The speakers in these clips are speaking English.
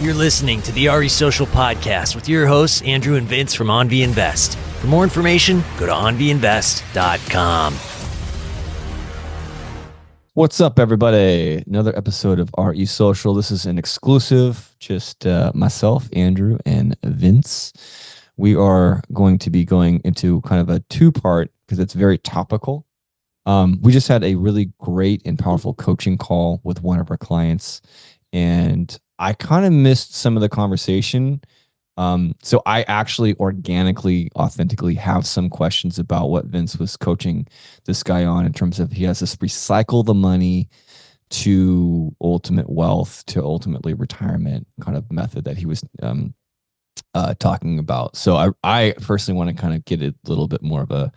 You're listening to the RE Social Podcast with your hosts, Andrew and Vince from OnV Invest. For more information, go to onvinvest.com. What's up, everybody? Another episode of RE Social. This is an exclusive, just myself, Andrew, and Vince. We are going to be going into kind of a two-part because it's very topical. We just had a really great and powerful coaching call with one of our clients, and I kind of missed some of the conversation. So I actually organically, authentically have some questions about what Vince was coaching this guy on in terms of he has this recycle the money to ultimate wealth, to ultimately retirement kind of method that he was talking about. So I personally want to kind of get a little bit more of a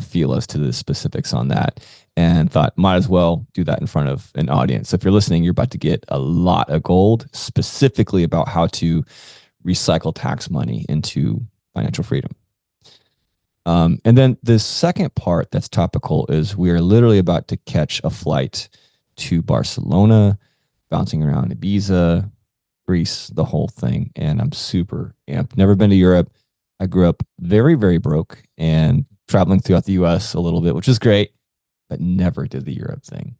feel as to the specifics on that, and thought might as well do that in front of an audience. So if you're listening, you're about to get a lot of gold specifically about how to recycle tax money into financial freedom. And then the second part that's topical is we are literally about to catch a flight to Barcelona, bouncing around Ibiza, Greece, the whole thing. And I'm super amped. Never been to Europe. I grew up very, very broke and traveling throughout the US a little bit, which is great, but never did the Europe thing.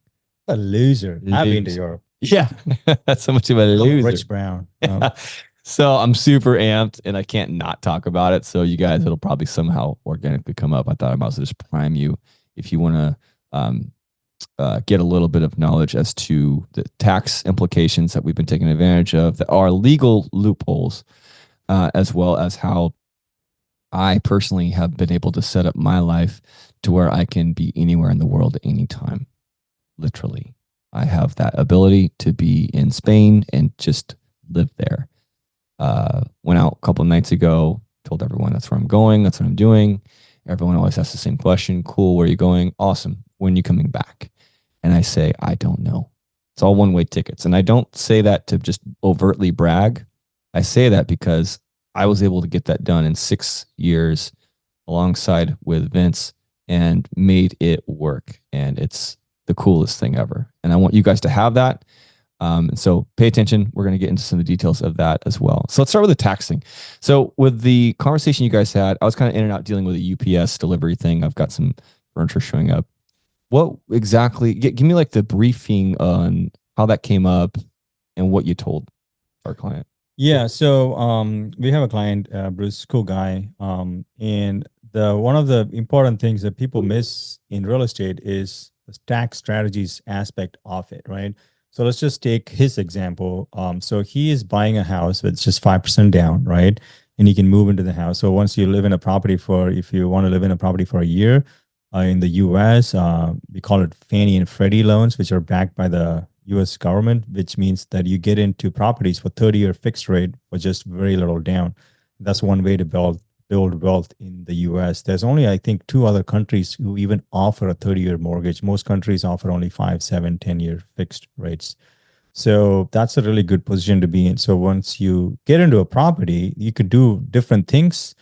A loser. I've been to Europe. Yeah, that's so much of a loser. Rich Brown. So I'm super amped and I can't not talk about it. So you guys, it'll probably somehow organically come up. I thought I might as well just prime you if you want to get a little bit of knowledge as to the tax implications that we've been taking advantage of, that are legal loopholes, as well as how I personally have been able to set up my life to where I can be anywhere in the world at any time. Literally. I have that ability to be in Spain and just live there. Went out a couple of nights ago, told everyone that's where I'm going, that's what I'm doing. Everyone always asks the same question. Cool, where are you going? Awesome. When are you coming back? And I say, I don't know. It's all one-way tickets. And I don't say that to just overtly brag. I say that because I was able to get that done in 6 years alongside with Vince and made it work. And it's the coolest thing ever. And I want you guys to have that. And so pay attention. We're going to get into some of the details of that as well. So let's start with the tax thing. So with the conversation you guys had, I was kind of in and out dealing with a UPS delivery thing. I've got some furniture showing up. What exactly, give me like the briefing on how that came up and what you told our client. Yeah. So we have a client, Bruce, cool guy. And one of the important things that people miss in real estate is the tax strategies aspect of it, right? So let's just take his example. So he is buying a house with just 5% down, right? And he can move into the house. So once you live in a property if you want to live in a property for a year, in the US, we call it Fannie and Freddie loans, which are backed by the US government, which means that you get into properties for 30-year fixed rate for just very little down. That's one way to build wealth in the US. There's only, I think, 2 other countries who even offer a 30-year mortgage. Most countries offer only 5, 7, 10-year fixed rates. So that's a really good position to be in. So once you get into a property, you could do different things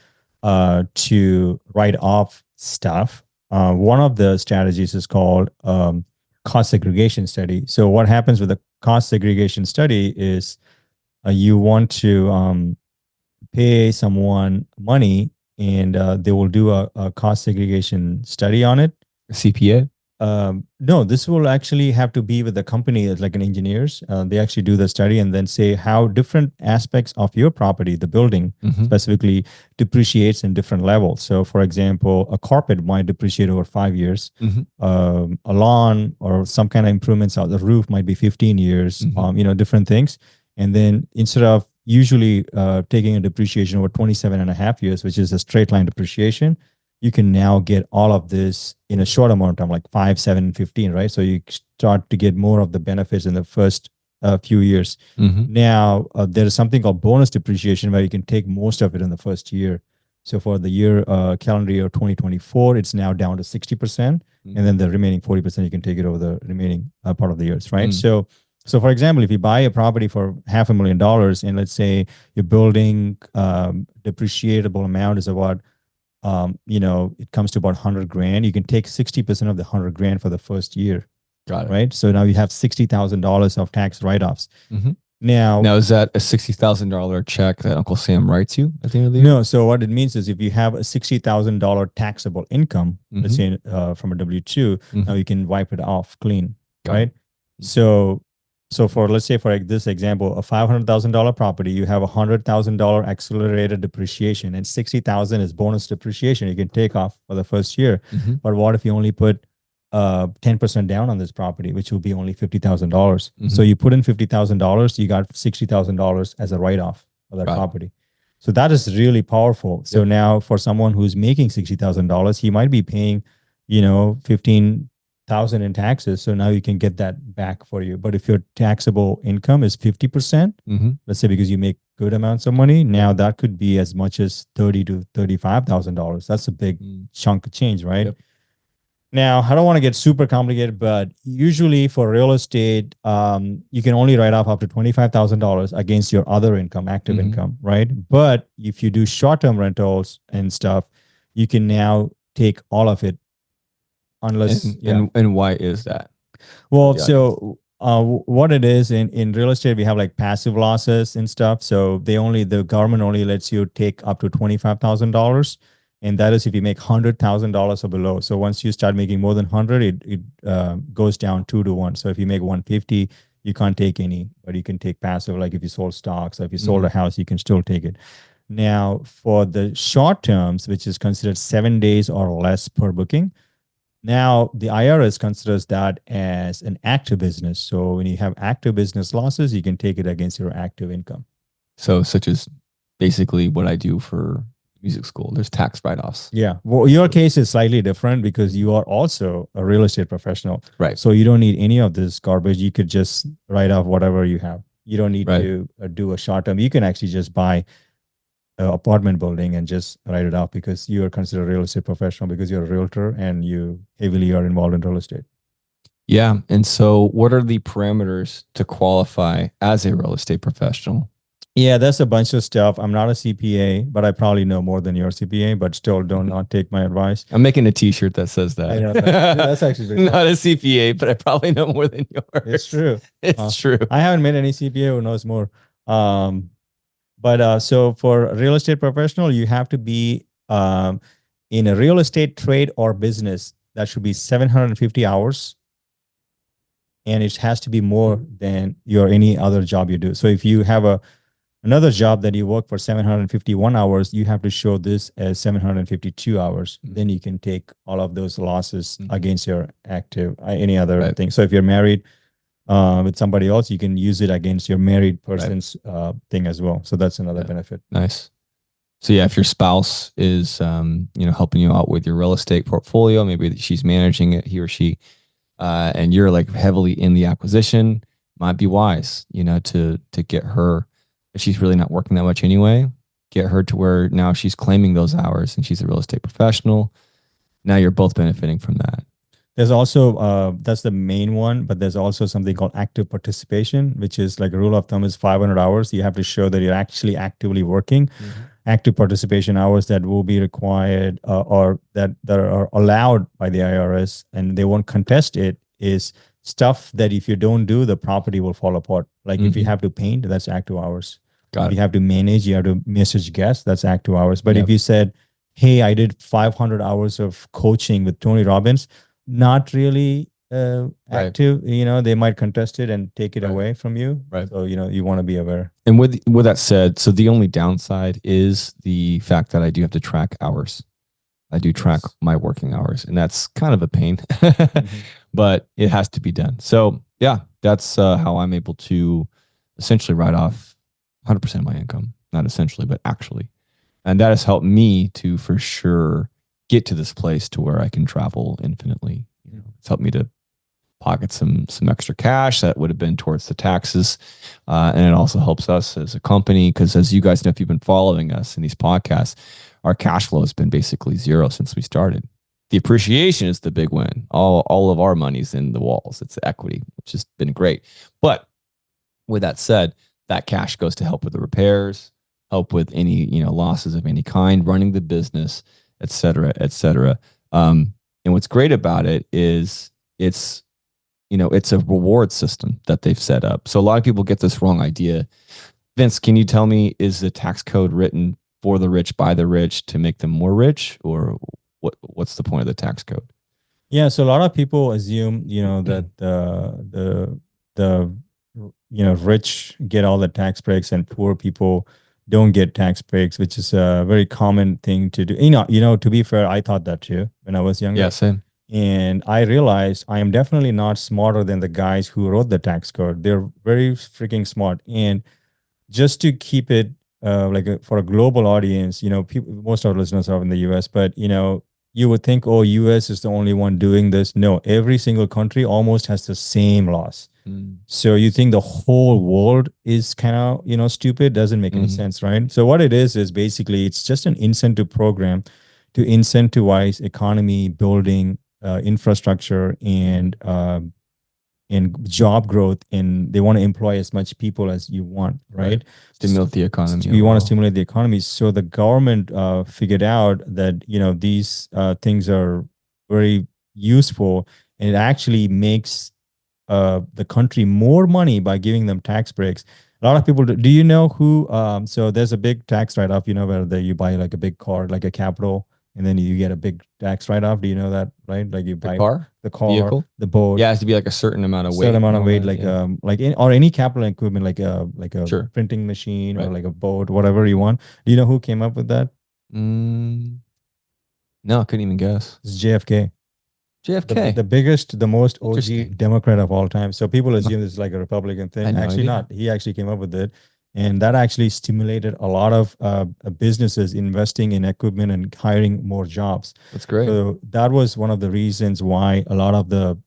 to write off stuff. One of the strategies is called cost segregation study. So what happens with the cost segregation study is you want to pay someone money and they will do a cost segregation study on it. CPA? No, this will actually have to be with the company, like an engineers. They actually do the study and then say how different aspects of your property, the building specifically, depreciates in different levels. So for example, a carpet might depreciate over 5 years. A lawn or some kind of improvements on the roof might be 15 years, different things. And then instead of usually taking a depreciation over 27.5 years, which is a straight line depreciation, you can now get all of this in a short amount of time, like 5, 7, 15, right? So you start to get more of the benefits in the first few years. Now, there is something called bonus depreciation where you can take most of it in the first year. So for the year, calendar year 2024, it's now down to 60%. And then the remaining 40%, you can take it over the remaining part of the years, right? So for example, if you buy a property for $500,000 and let's say your building depreciable amount is about it comes to about 100 grand. You can take 60% of the 100 grand for the first year. Got it. Right. So now you have $60,000 of tax write-offs. Now, is that a $60,000 check that Uncle Sam writes you at the end of the year? no. So what it means is if you have a $60,000 taxable income, let's say from a W-2, now you can wipe it off clean, right? So, for let's say for this example, a $500,000 property, you have $100,000 accelerated depreciation, and 60,000 is bonus depreciation you can take off for the first year. But what if you only put 10% down on this property, which will be only $50,000. So you put in $50,000, you got $60,000 as a write-off of that property. So that is really powerful. So now for someone who's making $60,000, he might be paying, 15,000 in taxes. So now you can get that back for you. But if your taxable income is 50%, let's say because you make good amounts of money, now that could be as much as $30,000 to $35,000. That's a big chunk of change, right? Now, I don't want to get super complicated, but usually for real estate, you can only write off up to $25,000 against your other income, active income, right? But if you do short-term rentals and stuff, you can now take all of it, unless and why is that? Well, so what it is in real estate, we have like passive losses and stuff. So the government only lets you take up to $25,000. And that is if you make $100,000 or below. So once you start making more than 100, it goes down 2 to 1. So if you make 150, you can't take any, but you can take passive. Like if you sold stocks, or if you sold a house, you can still take it. Now for the short terms, which is considered 7 days or less per booking, now the IRS considers that as an active business. So when you have active business losses, you can take it against your active income. So such as basically what I do for music school, there's tax write-offs. Yeah. Well, your case is slightly different because you are also a real estate professional. Right. So you don't need any of this garbage. You could just write off whatever you have. You don't need to do a short term. You can actually just buy an apartment building and just write it off because you are considered a real estate professional because you're a realtor and you heavily are involved in real estate. Yeah. And so what are the parameters to qualify as a real estate professional? Yeah, that's a bunch of stuff. I'm not a CPA, but I probably know more than your CPA, but still don't not take my advice. I'm making a t-shirt that says that. I know that. That's actually not a CPA, but I probably know more than yours. It's true. It's true. I haven't met any CPA who knows more. But so for a real estate professional, you have to be in a real estate trade or business. That should be 750 hours. And it has to be more than your any other job you do. So if you have another job that you work for 751 hours, you have to show this as 752 hours. Then you can take all of those losses against your active, any other thing. So if you're married with somebody else, you can use it against your married person's thing as well. So that's another benefit. Nice. So yeah, if your spouse is, helping you out with your real estate portfolio, maybe she's managing it, he or she, and you're like heavily in the acquisition, might be wise, to get her, if she's really not working that much anyway, get her to where now she's claiming those hours and she's a real estate professional. Now you're both benefiting from that. There's also, that's the main one, but there's also something called active participation, which is like a rule of thumb is 500 hours. You have to show that you're actually actively working. Active participation hours that will be required or that are allowed by the IRS and they won't contest it is stuff that if you don't do, the property will fall apart. Like if you have to paint, that's active hours. If you have to manage, you have to message guests, that's active hours. But if you said, hey, I did 500 hours of coaching with Tony Robbins, not really active, they might contest it and take it away from you. Right. So, you want to be aware. And with that said, so the only downside is the fact that I do have to track hours. I do track my working hours, and that's kind of a pain, but it has to be done. So yeah, that's how I'm able to essentially write off 100% of my income, not essentially, but actually. And that has helped me to for sure get to this place to where I can travel infinitely. It's helped me to pocket some extra cash that would have been towards the taxes. And it also helps us as a company, because as you guys know, if you've been following us in these podcasts, our cash flow has been basically zero since we started. The appreciation is the big win. All of our money's in the walls. It's equity, which has been great. But with that said, that cash goes to help with the repairs, help with any, losses of any kind, running the business, et cetera, et cetera. And what's great about it is it's it's a reward system that they've set up. So a lot of people get this wrong idea. Vince, can you tell me, is the tax code written for the rich by the rich to make them more rich, or what's the point of the tax code? Yeah, so a lot of people assume, that the rich get all the tax breaks and poor people don't get tax breaks, which is a very common thing to do. To be fair, I thought that too when I was younger. Yeah, same. And I realized I am definitely not smarter than the guys who wrote the tax code. They're very freaking smart. And just to keep it for a global audience, people, most of our listeners are in the US, but you would think, oh, US is the only one doing this. No, every single country almost has the same laws. So you think the whole world is kind of, stupid? Doesn't make any sense, right? So what it is basically it's just an incentive program to incentivize economy building, infrastructure, and job growth, and they want to employ as much people as you want, right? Stimulate the economy. We want to stimulate the economy. So the government figured out that these things are very useful, and it actually makes the country more money by giving them tax breaks. A lot of people do you know who? So there's a big tax write-off, where you buy like a big car, like a Capital, and then you get a big tax write-off. Do you know that, right? Like you buy the car, vehicle, the boat. Yeah, it has to be like a certain amount of weight. Or any capital equipment, like a printing machine, or like a boat, whatever you want. Do you know who came up with that? No, I couldn't even guess. It's JFK. JFK, the biggest, the most OG Democrat of all time. So people assume this is like a Republican thing. Actually, not. He actually came up with it, and that actually stimulated a lot of businesses investing in equipment and hiring more jobs. That's great. So that was one of the reasons why a lot of the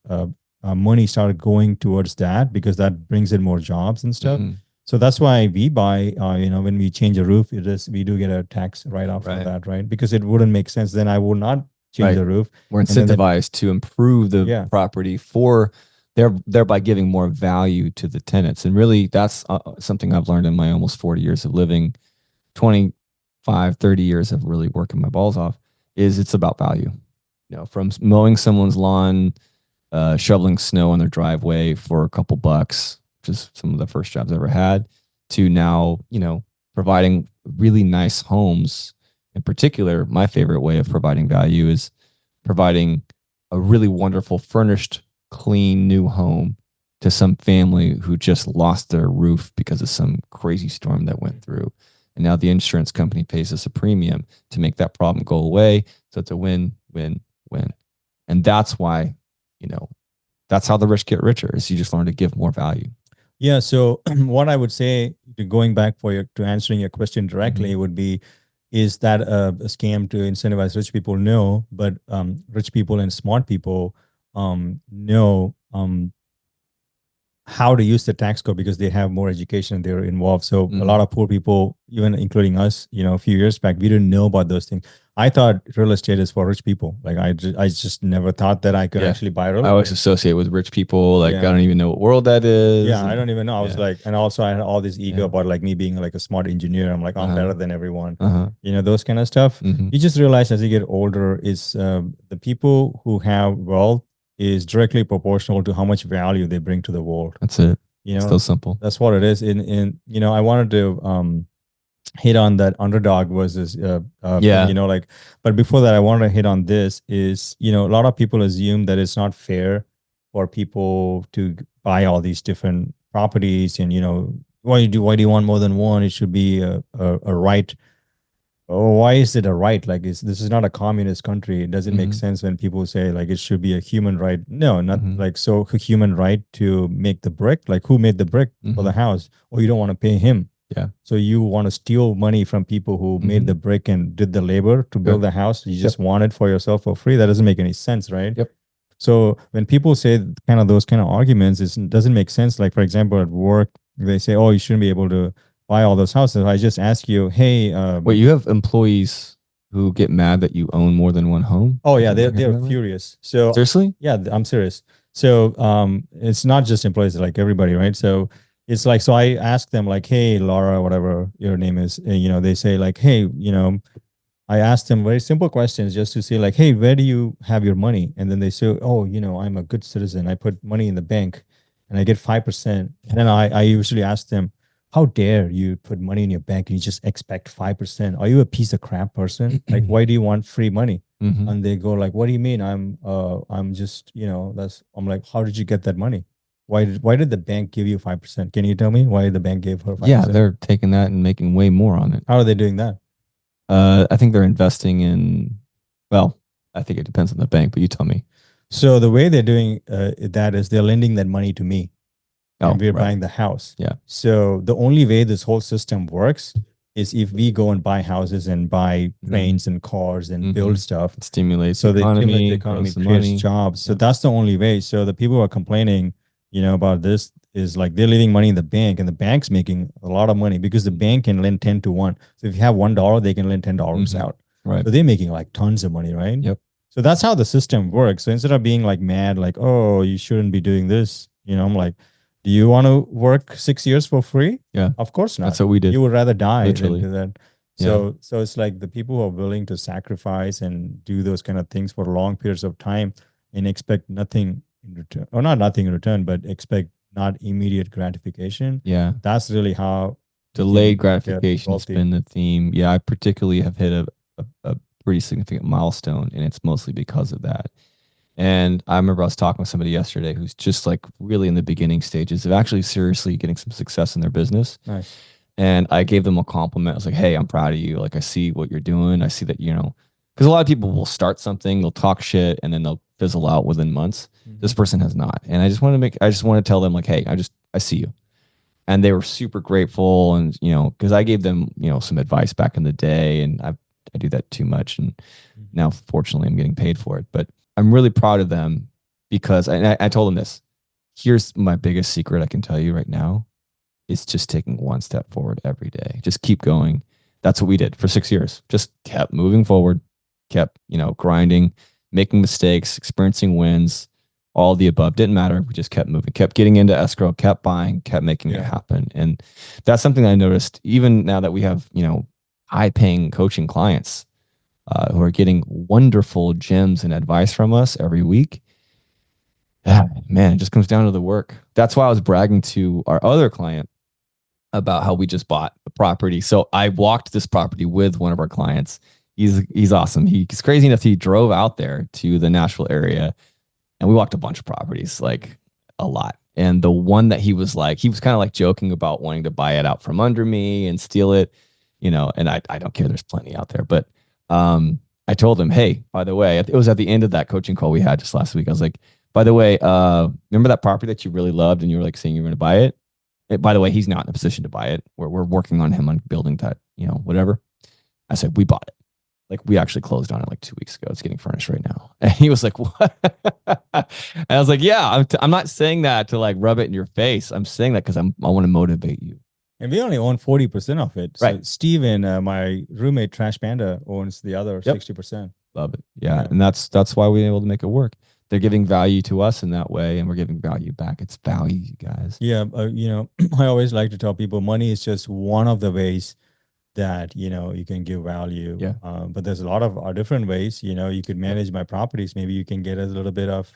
money started going towards that, because that brings in more jobs and stuff. So that's why we buy, when we change a roof, we do get a tax write-off for that, right? Because it wouldn't make sense. Then I would not change the roof. We're incentivized to improve the property for thereby giving more value to the tenants. And really, that's something I've learned in my almost 40 years of living, 25, 30 years of really working my balls off, is it's about value. From mowing someone's lawn, shoveling snow on their driveway for a couple bucks, which is some of the first jobs I ever had, to now, providing really nice homes. In particular, my favorite way of providing value is providing a really wonderful, furnished, clean, new home to some family who just lost their roof because of some crazy storm that went through. And now the insurance company pays us a premium to make that problem go away. So it's a win, win, win. And that's why, that's how the rich get richer, is you just learn to give more value. Yeah. So what I would say, going back to answering your question directly, would be, is that a scam to incentivize rich people? No, but rich people and smart people know how to use the tax code, because they have more education and they're involved. So a lot of poor people, even including us, a few years back, we didn't know about those things. I thought real estate is for rich people. Like I just never thought that I could actually buy real estate. I always associate with rich people. Like I don't even know what world that is. Yeah, I don't even know. I was like, and also I had all this ego about like me being like a smart engineer. I'm like, I'm better than everyone. Those kind of stuff. You just realize as you get older, is the people who have wealth is directly proportional to how much value they bring to the world. That's it. It's so simple. That's what it is. I wanted to hit on that underdog versus but before that, I wanted to hit on this is, a lot of people assume that it's not fair for people to buy all these different properties, and why do you want more than one? It should be a right. Oh, why is it a right? Like, this is not a communist country. It doesn't make sense when people say like it should be a human right. No, not like, so a human right to make the brick. Like, who made the brick for the house? Or you don't want to pay him. Yeah. So you want to steal money from people who made the brick and did the labor to build the house. You just want it for yourself for free. That doesn't make any sense, right? Yep. So when people say those kind of arguments, it doesn't make sense. Like, for example, at work, they say, oh, you shouldn't be able to buy all those houses. I just ask you, hey, wait, you have employees who get mad that you own more than one home? Oh yeah, they're furious. So seriously? Yeah, I'm serious. So it's not just employees, like everybody, right? So it's like, so I ask them like, hey, Laura, whatever your name is, they say like, hey, I ask them very simple questions just to say like, hey, where do you have your money? And then they say, oh, I'm a good citizen. I put money in the bank and I get 5%. And then I usually ask them, how dare you put money in your bank and you just expect 5%? Are you a piece of crap person? Like, why do you want free money? Mhm. And they go like, what do you mean? I'm just, I'm like, how did you get that money? Why did the bank give you 5%? Can you tell me why the bank gave her 5%? Yeah, they're taking that and making way more on it. How are they doing that? I think they're investing in, well, I think it depends on the bank, but you tell me. So the way they're doing that is they're lending that money to me Oh, and we're right. buying the house. Yeah. So the only way this whole system works is if we go and buy houses and buy planes and cars and build stuff. It stimulates So the they stimulate the economy, economy, grows the creates money. jobs. So Yeah. that's the only way. So the people who are complaining, about this is like they're leaving money in the bank and the bank's making a lot of money because the bank can lend 10 to 1. So if you have $1, they can lend $10 out. Right. So they're making like tons of money, right? Yep. So that's how the system works. So instead of being like mad, like, oh, you shouldn't be doing this, I'm like, do you want to work 6 years for free? Yeah. Of course not. That's what we did. You would rather die Literally. than do that. Yeah. So it's like the people who are willing to sacrifice and do those kind of things for long periods of time and expect nothing in return, or not nothing in return, but expect not immediate gratification. Yeah. That's really how Delayed you can get gratification has wealthy. been the theme. Yeah, I particularly have hit a pretty significant milestone, and it's mostly because of that. And I remember I was talking with somebody yesterday who's just like really in the beginning stages of actually seriously getting some success in their business. Nice. And I gave them a compliment. I was like, hey, I'm proud of you. Like, I see what you're doing. I see that, because a lot of people will start something, they'll talk shit, and then they'll fizzle out within months. This person has not. And I just want to tell them like, hey, I see you. And they were super grateful. And, because I gave them, some advice back in the day, and I do that too much. And now, fortunately, I'm getting paid for it. But I'm really proud of them because I told them this. Here's my biggest secret I can tell you right now. It's just taking one step forward every day. Just keep going. That's what we did for 6 years. Just kept moving forward, kept, grinding, making mistakes, experiencing wins, all the above. Didn't matter. We just kept moving, kept getting into escrow, kept buying, kept making it happen. And that's something I noticed even now that we have, high paying coaching clients who are getting wonderful gems and advice from us every week. Man, it just comes down to the work. That's why I was bragging to our other client about how we just bought a property. So I walked this property with one of our clients. He's awesome. He's crazy enough. He drove out there to the Nashville area, and we walked a bunch of properties, like a lot. And the one that he was kind of like joking about wanting to buy it out from under me and steal it, and I don't care. There's plenty out there. But I told him, hey, by the way, it was at the end of that coaching call we had just last week. I was like, by the way, remember that property that you really loved and you were like saying you were going to buy it? By the way, he's not in a position to buy it. We're working on him on building that, whatever. I said, we bought it. Like, we actually closed on it like 2 weeks ago. It's getting furnished right now. And he was like, what? And I was like, yeah, I'm not saying that to like rub it in your face. I'm saying that because I want to motivate you. And we only own 40% of it. So right. Steve and my roommate Trash Panda owns the other 60%. Love it. Yeah. And that's why we were able to make it work. They're giving value to us in that way, and we're giving value back. It's value, you guys. Yeah. I always like to tell people money is just one of the ways that, you can give value. Yeah. But there's a lot of different ways, you could manage my properties. Maybe you can get a little bit of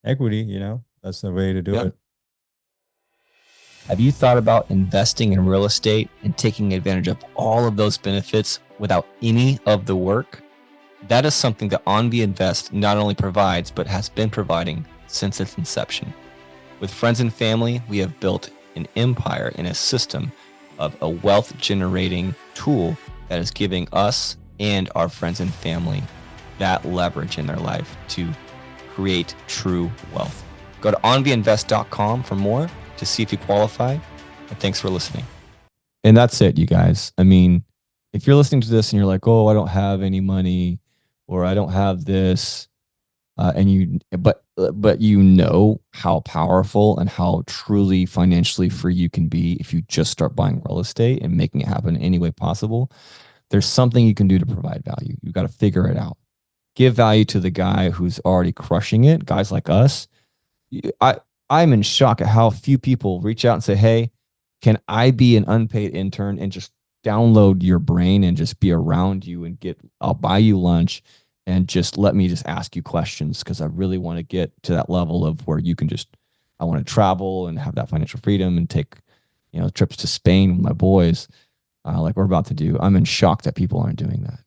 equity, that's the way to do it. Have you thought about investing in real estate and taking advantage of all of those benefits without any of the work? That is something that OnV Invest not only provides, but has been providing since its inception. With friends and family, we have built an empire and a system of a wealth generating tool that is giving us and our friends and family that leverage in their life to create true wealth. Go to onvinvest.com for more to see if you qualify. And thanks for listening. And that's it, you guys. I mean, if you're listening to this and you're like, oh, I don't have any money, or I don't have this, but you know how powerful and how truly financially free you can be if you just start buying real estate and making it happen any way possible. There's something you can do to provide value. You got to figure it out. Give value to the guy who's already crushing it. Guys like us. I'm in shock at how few people reach out and say, hey, can I be an unpaid intern and just download your brain and just be around you and I'll buy you lunch and just let me just ask you questions because I really want to get to that level of where you can I want to travel and have that financial freedom and take, trips to Spain with my boys, like we're about to do. I'm in shock that people aren't doing that.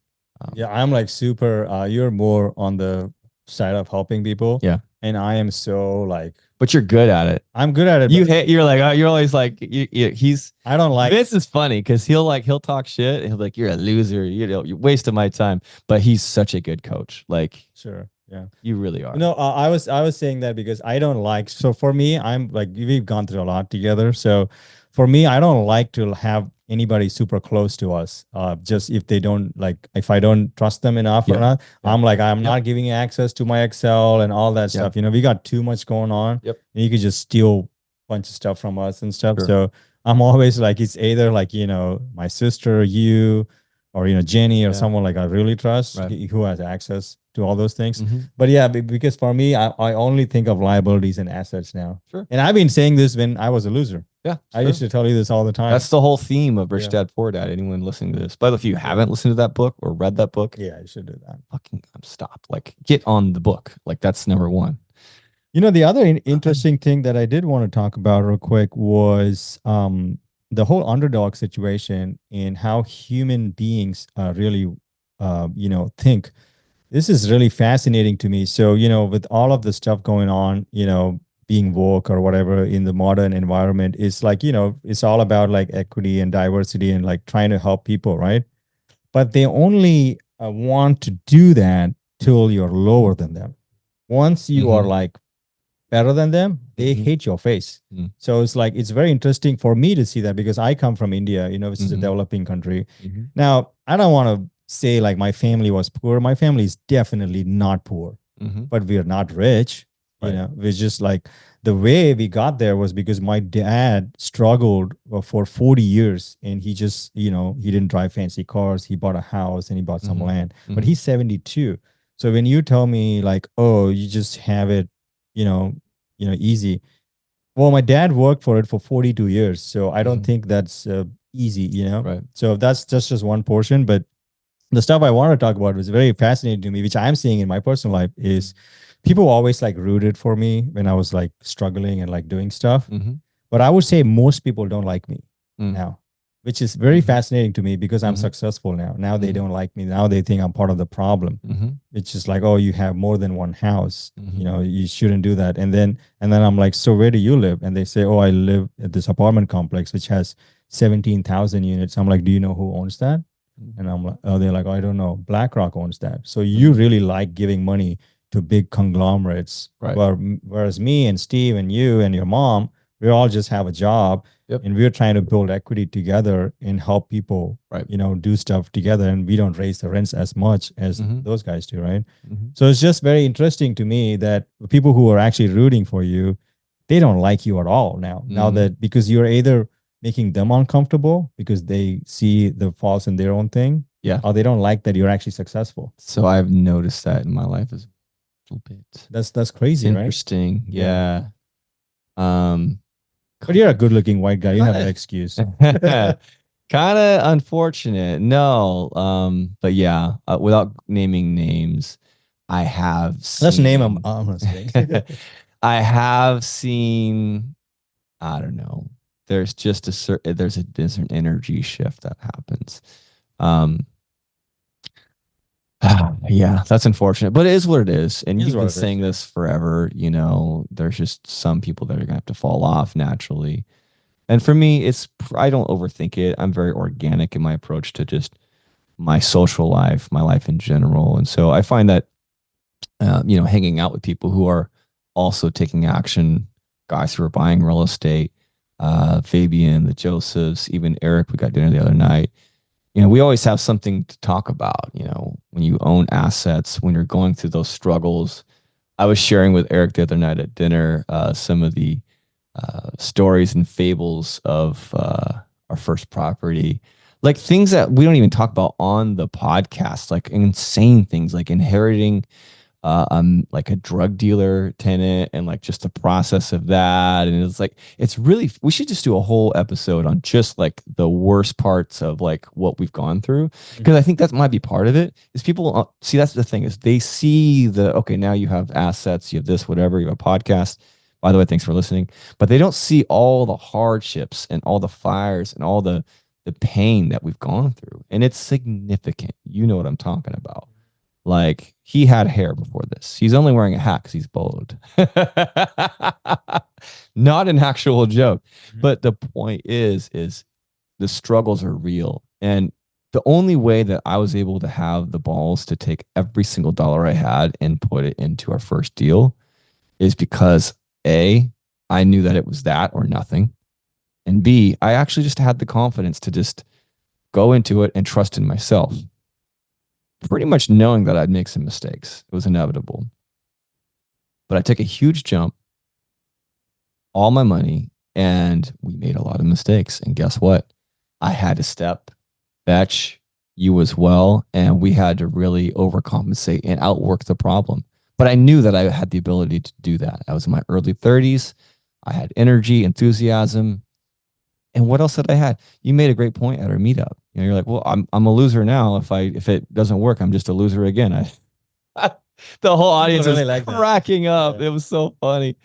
Yeah, I'm like super, you're more on the side of helping people. Yeah. And I am so like, But you're good at it. I'm good at it. You're like, you're always like, I don't like. Vince is funny because he'll talk shit. And he'll be like, you're a loser. You're wasting my time. But he's such a good coach. Like, Sure. Yeah. you really are. I was saying that because I don't like, so for me, I'm like, we've gone through a lot together. So for me, I don't like to have anybody super close to us. Just if they don't like, if I don't trust them enough or not, I'm like, I'm not giving you access to my Excel and all that stuff. We got too much going on. Yep. And you could just steal a bunch of stuff from us and stuff. Sure. So I'm always like, it's either like, my sister, you, or, Jenny or someone like I really trust who has access to all those things. But yeah, because for me, I only think of liabilities and assets now. Sure. And I've been saying this when I was a loser. Yeah. I used to tell you this all the time. That's the whole theme of Rich Dad Poor Dad. Anyone listening to this, by the way, if you haven't listened to that book or read that book, yeah, you should do that. Fucking stop. Like, get on the book. Like, that's number one. The other interesting thing that I did want to talk about real quick was the whole underdog situation and how human beings really, think. This is really fascinating to me. So, with all of the stuff going on, being woke or whatever in the modern environment, it's like, it's all about like equity and diversity and like trying to help people, right? But they only want to do that till you're lower than them. Once you are like better than them, they hate your face. So it's like, it's very interesting for me to see that because I come from India, which is a developing country. Now, I don't want to say like my family was poor. My family is definitely not poor, but we are not rich. We're just like, the way we got there was because my dad struggled for 40 years and he just, he didn't drive fancy cars. He bought a house and he bought some land, but he's 72. So when you tell me like, oh, you just have it, easy. Well, my dad worked for it for 42 years. So I don't think that's easy, Right. So that's just one portion. But the stuff I want to talk about was very fascinating to me, which I'm seeing in my personal life is people always like rooted for me when I was like struggling and like doing stuff. But I would say most people don't like me now, which is very fascinating to me because I'm successful now. Now they don't like me. Now they think I'm part of the problem. It's just like, oh, you have more than one house. You shouldn't do that. And then I'm like, so where do you live? And they say, oh, I live at this apartment complex, which has 17,000 units. I'm like, do you know who owns that? And I'm like, oh, they're like, oh, I don't know. BlackRock owns that. So you really like giving money to big conglomerates. Right. Whereas me and Steve and you and your mom, we all just have a job and we're trying to build equity together and help people, do stuff together. And we don't raise the rents as much as those guys do. Right. So it's just very interesting to me that people who are actually rooting for you, they don't like you at all now that because you're either making them uncomfortable because they see the faults in their own thing. Yeah. Or they don't like that you're actually successful. So I've noticed that in my life as a little bit. That's crazy, right? Interesting. Yeah. But you're a good looking white guy. You have an excuse. Kind of unfortunate. No. But yeah, without naming names, I have seen, let's name them honestly. I have seen, I don't know. There's just there's an energy shift that happens. Yeah, that's unfortunate, but it is what it is. And you've been saying this forever, there's just some people that are gonna have to fall off naturally. And for me, I don't overthink it. I'm very organic in my approach to just my social life, my life in general. And so I find that, hanging out with people who are also taking action, guys who are buying real estate, Fabian, the Josephs, even Eric, we got dinner the other night. We always have something to talk about, when you own assets, when you're going through those struggles. I was sharing with Eric the other night at dinner, some of the stories and fables of our first property, like things that we don't even talk about on the podcast, like insane things like inheriting I'm like a drug dealer tenant and like just the process of that. And it's like, it's really, we should just do a whole episode on just like the worst parts of like what we've gone through. Because I think that might be part of it is people see, that's the thing is they see okay, now you have assets, you have this, whatever, you have a podcast. By the way, thanks for listening. But they don't see all the hardships and all the fires and all the pain that we've gone through. And it's significant. You know what I'm talking about. Like he had hair before this. He's only wearing a hat because he's bald. Not an actual joke. But the point is the struggles are real. And the only way that I was able to have the balls to take every single dollar I had and put it into our first deal is because A, I knew that it was that or nothing. And B, I actually just had the confidence to just go into it and trust in myself. Pretty much knowing that I'd make some mistakes. It was inevitable. But I took a huge jump, all my money, and we made a lot of mistakes. And guess what? I had to step, fetch, you as well, and we had to really overcompensate and outwork the problem. But I knew that I had the ability to do that. I was in my early 30s. I had energy, enthusiasm. And what else that I had? You made a great point at our meetup. You know, you're like, well, I'm a loser now. If it doesn't work, I'm just a loser again. The whole audience was like cracking up. Yeah. It was so funny.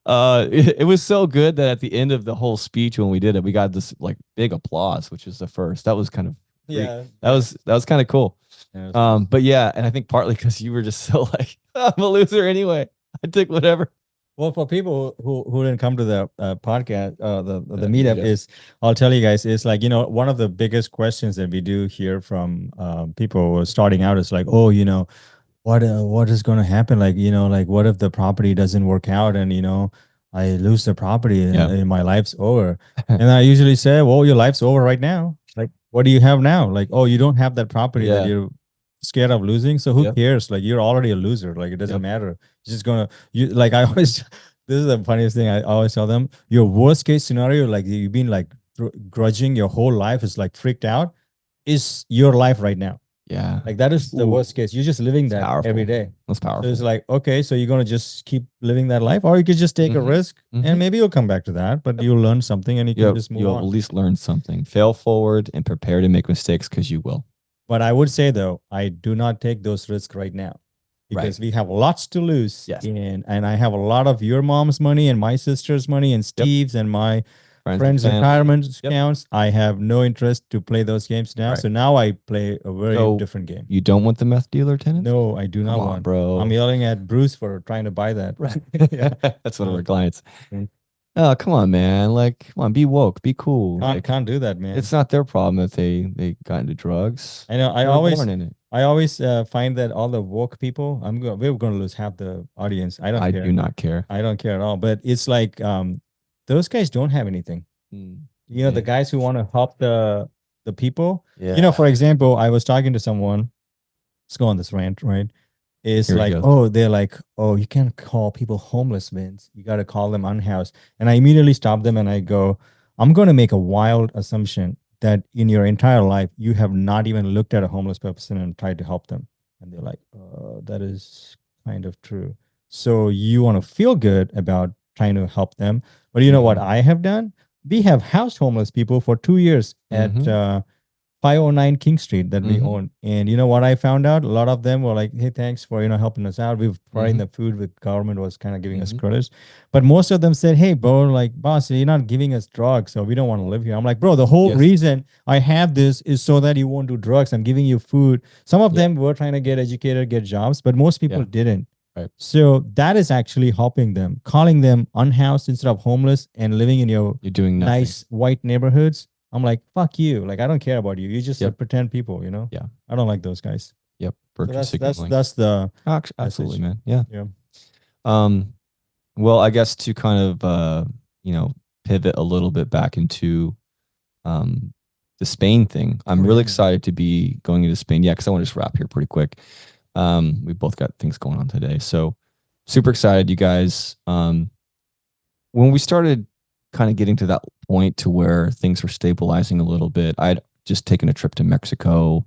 It was so good that at the end of the whole speech when we did it, we got this like big applause, which is the first. That was kind of that was kind of cool. Yeah, but yeah, and I think partly because you were just so like, I'm a loser anyway. I took whatever. Well, for people who didn't come to the podcast, the meetup is, I'll tell you guys, is like, you know, one of the biggest questions that we do hear from people starting out is like, oh, you know, what is going to happen? Like, you know, like what if the property doesn't work out and, you know, I lose the property and my life's over. And I usually say, well, your life's over right now. Like, what do you have now? Like, oh, you don't have that property that you're scared of losing. So who cares? Like, you're already a loser. Like, it doesn't matter. It's just gonna, you like, I always, this is the funniest thing I always tell them. Your worst case scenario, like you've been like grudging your whole life, is like freaked out, is your life right now. Yeah. Like that is the worst case. You're just living that every day. That's powerful. So it's like, okay, so you're going to just keep living that life, or you could just take a risk and maybe you'll come back to that, but you'll learn something and you can just move on. You'll at least learn something. Fail forward and prepare to make mistakes because you will. But I would say though, I do not take those risks right now because we have lots to lose. Yes. And I have a lot of your mom's money and my sister's money and Steve's and my friends retirement accounts. I have no interest to play those games now. So now I play a very different game. You don't want the meth dealer tenants? No, I do not want, bro. I'm yelling at Bruce for trying to buy that. That's one of our clients. Oh, come on, man. Like, come on, be woke, be cool. Can't do that, man. It's not their problem that they got into drugs. I know. I always find that all the woke people, we're going to lose half the audience. I do not care. I don't care at all. But it's like, those guys don't have anything. You know, the guys who want to help the people. You know, for example, I was talking to someone. Let's go on this rant, right? It's like, they're like, oh, you can't call people homeless, Vince. You got to call them unhoused. And I immediately stop them and I go, I'm going to make a wild assumption that in your entire life, you have not even looked at a homeless person and tried to help them. And they're like, that is kind of true. So you want to feel good about trying to help them. But you know what I have done? We have housed homeless people for 2 years at 509 King Street that we own. And you know what I found out? A lot of them were like, hey, thanks for, you know, helping us out. We've providing the food with government was kind of giving us credits. But most of them said, hey, bro, like, boss, you're not giving us drugs, so we don't want to live here. I'm like, bro, the whole reason I have this is so that you won't do drugs. I'm giving you food. Some of them were trying to get educated, get jobs, but most people didn't. Right. So that is actually helping them, calling them unhoused instead of homeless and living in you're doing nice white neighborhoods. I'm like, fuck you. Like, I don't care about you. You just pretend people, you know? Yeah. I don't like those guys. Yep. So that's the absolutely, man. Yeah. Well, I guess to kind of you know, pivot a little bit back into the Spain thing. I'm really excited to be going into Spain. Yeah, because I want to just wrap here pretty quick. We both got things going on today. So super excited, you guys. When we started kind of getting to that point to where things were stabilizing a little bit, I'd just taken a trip to Mexico.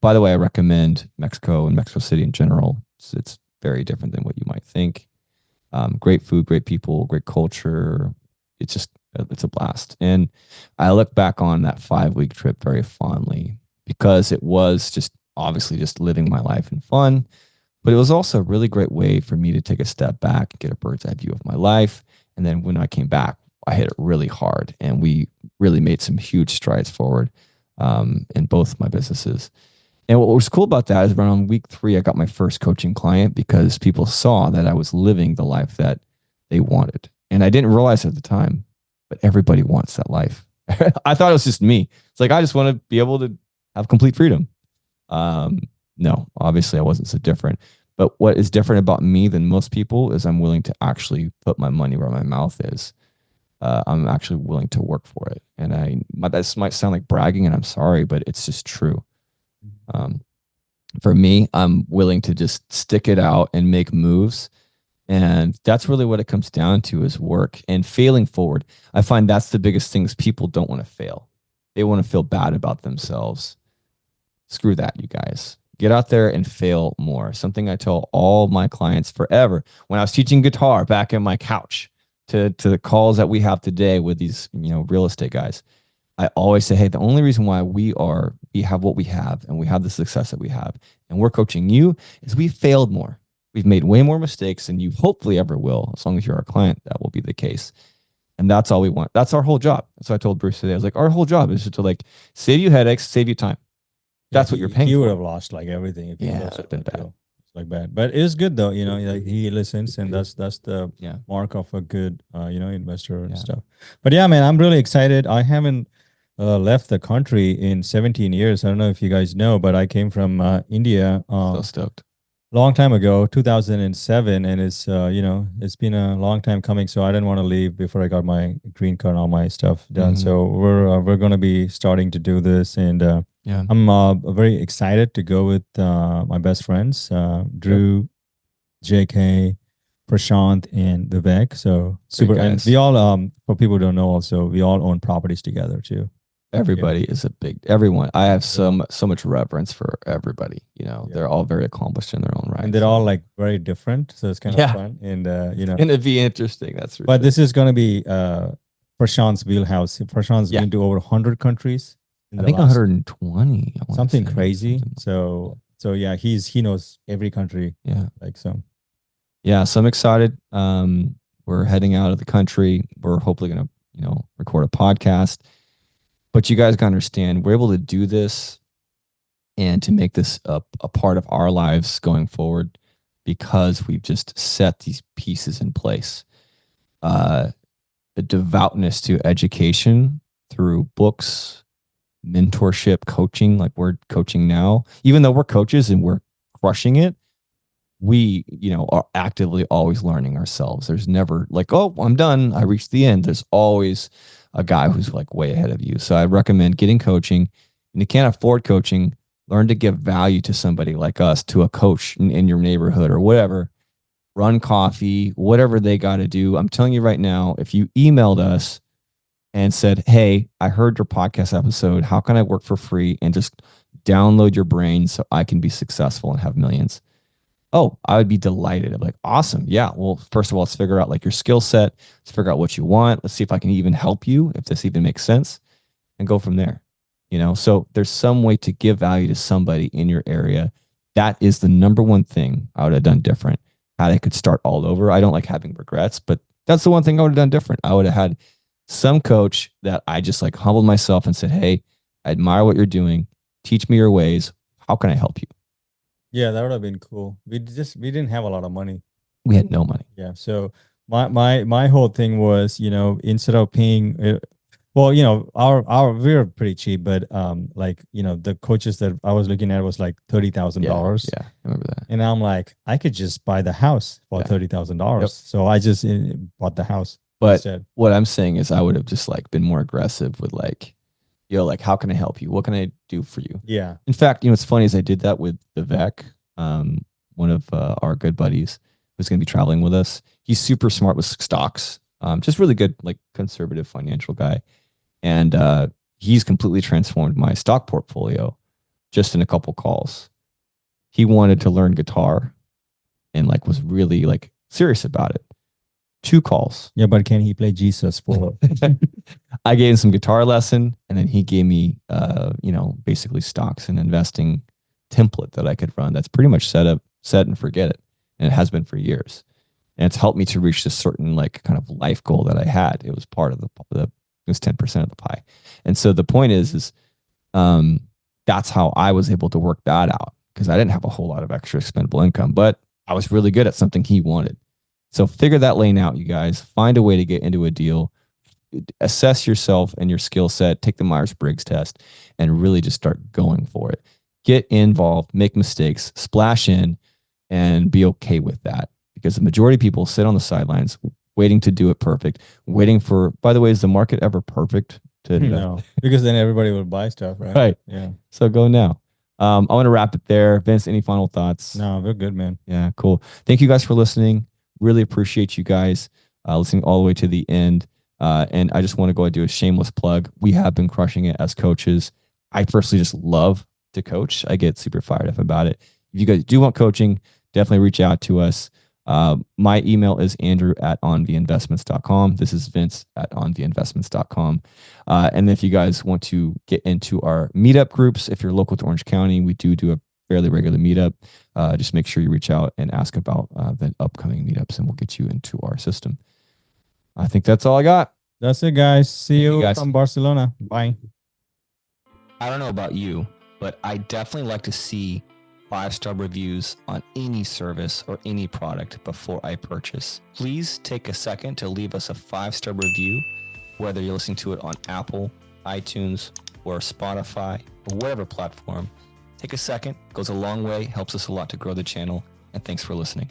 By the way, I recommend Mexico and Mexico City in general. It's very different than what you might think. Great food, great people, great culture. It's a blast. And I look back on that 5-week trip very fondly because it was just obviously just living my life in fun, but it was also a really great way for me to take a step back and get a bird's eye view of my life. And then when I came back, I hit it really hard and we really made some huge strides forward in both my businesses. And what was cool about that is around week 3, I got my first coaching client because people saw that I was living the life that they wanted. And I didn't realize at the time, but everybody wants that life. I thought it was just me. It's like, I just want to be able to have complete freedom. No, obviously I wasn't so different. But what is different about me than most people is I'm willing to actually put my money where my mouth is. I'm actually willing to work for it. And this might sound like bragging, and I'm sorry, but it's just true. For me, I'm willing to just stick it out and make moves. And that's really what it comes down to is work and failing forward. I find that's the biggest thing is people don't want to fail. They want to feel bad about themselves. Screw that, you guys. Get out there and fail more. Something I tell all my clients forever. When I was teaching guitar back in my couch to the calls that we have today with these, real estate guys, I always say, hey, the only reason why we have what we have and we have the success that we have and we're coaching you is we failed more. We've made way more mistakes than you hopefully ever will. As long as you're our client, that will be the case. And that's all we want. That's our whole job. That's what I told Bruce today. I was like, our whole job is to save you headaches, save you time. That's what you're paying for. He would have lost everything if he lost it. It's like bad. But it's good though, he listens, and that's the mark of a good investor and stuff. But yeah, man, I'm really excited. I haven't left the country in 17 years. I don't know if you guys know, but I came from India. So stoked. Long time ago, 2007, and it's been a long time coming. So I didn't want to leave before I got my green card and all my stuff done. Mm-hmm. So we're going to be starting to do this, and I'm very excited to go with my best friends, Drew, JK, Prashant, and Vivek. So super, and we all for people who don't know, also we all own properties together too. Everybody is everyone. I have so much reverence for everybody. They're all very accomplished in their own right. And they're all very different. So it's kind of fun. And, and it'd be interesting. That's for But this is going to be Prashant's wheelhouse. Prashant's been to over 100 countries. I think 120. Something crazy. So yeah, he knows every country. Yeah. So. Yeah. So I'm excited. We're heading out of the country. We're hopefully going to, record a podcast. But you guys got to understand, we're able to do this and to make this a part of our lives going forward because we've just set these pieces in place. A devoutness to education through books, mentorship, coaching, like we're coaching now. Even though we're coaches and we're crushing it, we, are actively always learning ourselves. There's never oh, I'm done. I reached the end. There's always a guy who's way ahead of you. So I recommend getting coaching. And you can't afford coaching, learn to give value to somebody like us, to a coach in your neighborhood or whatever. Run coffee, whatever they got to do. I'm telling you right now, if you emailed us and said, hey, I heard your podcast episode, how can I work for free and just download your brain so I can be successful and have millions? Oh, I would be delighted. I'm awesome. Yeah. Well, first of all, let's figure out your skill set. Let's figure out what you want. Let's see if I can even help you, if this even makes sense, and go from there. So there's some way to give value to somebody in your area. That is the number one thing I would have done different. Had I could start all over. I don't like having regrets, but that's the one thing I would have done different. I would have had some coach that I just humbled myself and said, hey, I admire what you're doing. Teach me your ways. How can I help you? Yeah, that would have been cool. We didn't have a lot of money. We had no money. Yeah. So my whole thing was, instead of paying, we were pretty cheap, but the coaches that I was looking at was $30,000. Yeah, I remember that. And I'm I could just buy the house for $30,000. Yep. So I just bought the house. But instead. What I'm saying is I would have just been more aggressive with how can I help you? What can I do for you? Yeah. In fact, what's funny is I did that with Vivek, one of our good buddies who's going to be traveling with us. He's super smart with stocks, just really good, conservative financial guy. And he's completely transformed my stock portfolio just in a couple calls. He wanted to learn guitar. and like was really like serious about it. 2 calls. Yeah, but can he play Jesus for? I gave him some guitar lesson, and then he gave me, basically stocks and investing template that I could run. That's pretty much set and forget it. And it has been for years. And it's helped me to reach this certain like kind of life goal that I had. It was part of it was 10% of the pie. And so the point is that's how I was able to work that out, because I didn't have a whole lot of extra expendable income, but I was really good at something he wanted. So figure that lane out, you guys. Find a way to get into a deal. Assess yourself and your skill set. Take the Myers-Briggs test and really just start going for it. Get involved, make mistakes, splash in, and be okay with that. Because the majority of people sit on the sidelines waiting to do it perfect, waiting for, by the way, is the market ever perfect to invest? No, because then everybody will buy stuff, right? Right. Yeah. So go now. I want to wrap it there. Vince, any final thoughts? No, we're good, man. Yeah, cool. Thank you guys for listening. Really appreciate you guys listening all the way to the end. And I just want to go and do a shameless plug. We have been crushing it as coaches. I personally just love to coach. I get super fired up about it. If you guys do want coaching, definitely reach out to us. My email is andrew@onvinvestments.com. This is vince@onvinvestments.com. And if you guys want to get into our meetup groups, if you're local to Orange County, we do a fairly regular meetup. Just make sure you reach out and ask about the upcoming meetups, and we'll get you into our system. I think that's all I got. That's it, guys. See you guys. from Barcelona. Bye. I don't know about you, but I definitely like to see 5-star reviews on any service or any product before I purchase. Please take a second to leave us a 5-star review, whether you're listening to it on Apple, iTunes, or Spotify, or whatever platform. Take a second, goes a long way, helps us a lot to grow the channel, and thanks for listening.